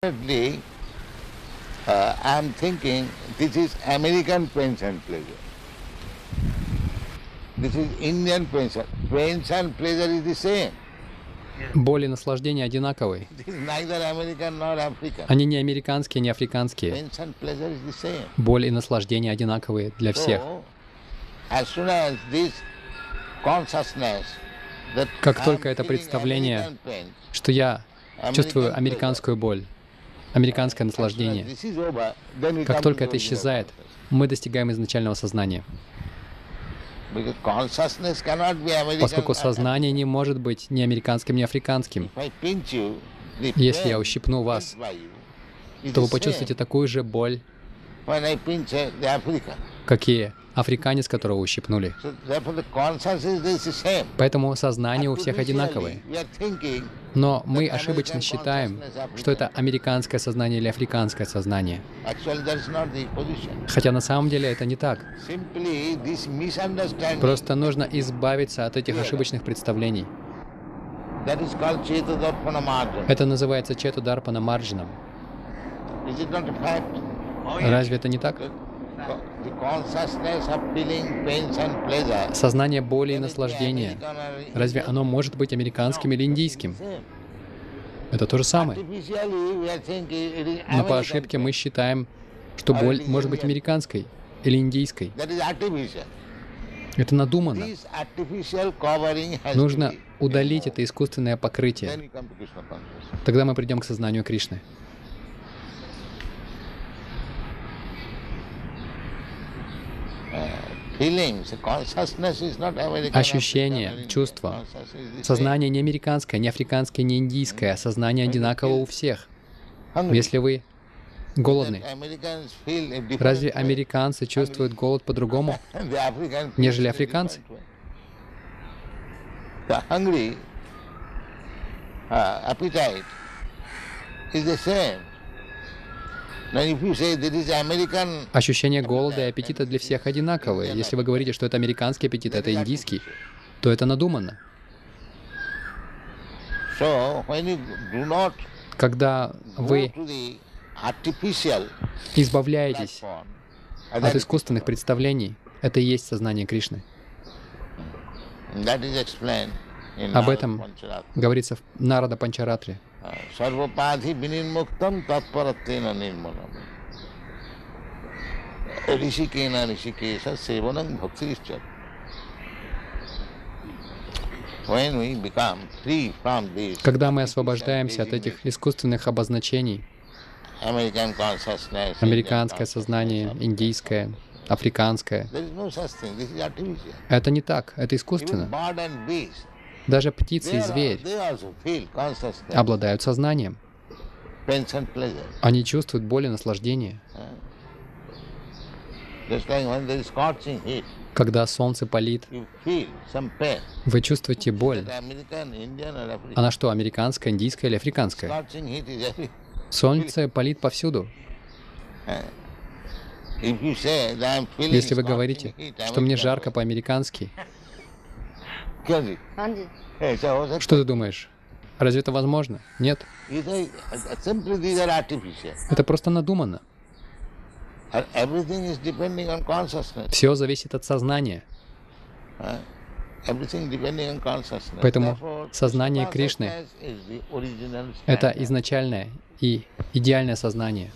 Definitely, I'm thinking this is American pension pleasure. This is Indian pension. Pension pleasure is the same. Боль и наслаждение одинаковые. It is neither American nor African. Они не американские, не африканские. Pension pleasure is the same. Боль и наслаждение одинаковые для всех. So, as soon as this consciousness that Как только I'm это feeling представление, American pain, что я чувствую американскую боль, американское as soon as наслаждение, this is over, then we как come только to это the original исчезает, consciousness. мы достигаем изначального сознания. Because consciousness cannot be American. Поскольку сознание не может быть ни американским, ни африканским. If I pinch you, the Если я pain ущипну вас, felt by you is то вы the почувствуете same такую же боль, when I pinch the African. как и африканец, которого ущипнули. So therefore the consciousness is the same. Поэтому сознание у всех одинаковое. We are thinking Но мы ошибочно считаем, что это американское сознание или африканское сознание. actually that is not the position. Хотя на самом деле это не так. Simply this misunderstanding Просто нужно избавиться от этих ошибочных представлений. that is called Chetadarpana Margana. Это называется Четударпана Марджанам. Is it not a fact? Разве это не так? The consciousness of feeling pains and pleasure. Сознание боли и наслаждения. Разве оно может быть американским или индийским? Это то же самое. Artificially we are thinking it is Но по American ошибке pain. мы считаем, что боль может быть американской или индийской. That is artificial. Это надуманно. This artificial covering has Нужно to be удалить removed. это искусственное Then покрытие. we come to Krishna consciousness. Тогда мы придем к сознанию Кришны. Feelings, consciousness is not American. Ощущения, African, or чувства. Indian. Consciousness is the same. Сознание не американское, не африканское, не индийское. Сознание одинаково у всех. Hungry. Если вы голодны, That Americans feel a different разве way. американцы чувствуют голод по-другому, And the African feels нежели a африканцы? different way. The hungry appetite is the same. Now if you say there is American, Ощущение голода и аппетита для всех одинаковые. Если вы говорите, что это американский аппетит, это индийский, то это надуманно. so when you do not Когда go вы to the artificial избавляетесь platform, от искусственных представлений, это и есть сознание Кришны. that is explained in Об Narada этом Pancharatma. говорится в Нарада Панчаратре. Sarvapādhi vinirmuktam tatparatena nirmanam. Rishikena rishikesha sevanam bhaktirishcha. When we become free from this Когда мы освобождаемся от этих искусственных обозначений, American consciousness, американское Indian сознание, consciousness, индийское, африканское, there is no such thing. This is artificial. это не так, это Even искусственно. bird and beast, Даже птицы и they зверь also feel consciousness, обладают сознанием. pains and pleasure. Они чувствуют боль и наслаждение. Just like when there is scorching heat, Когда солнце палит, you feel some pain. вы чувствуете боль. That American, Indian or African. Она что, американская, индийская или африканская? Scorching heat is every. Солнце палит повсюду. If you say that I'm feeling Если вы scorching говорите, heat, что мне American жарко way, по-американски, can it? हाँ जी Hey, so what's that? что ты думаешь? Разве это возможно? Нет. Simply these are artificial. Это просто надуманно. And everything is depending on consciousness. Все зависит от сознания. Everything depending on consciousness. Поэтому Therefore, сознание Кришны consciousness is the original — это standard. изначальное и идеальное сознание.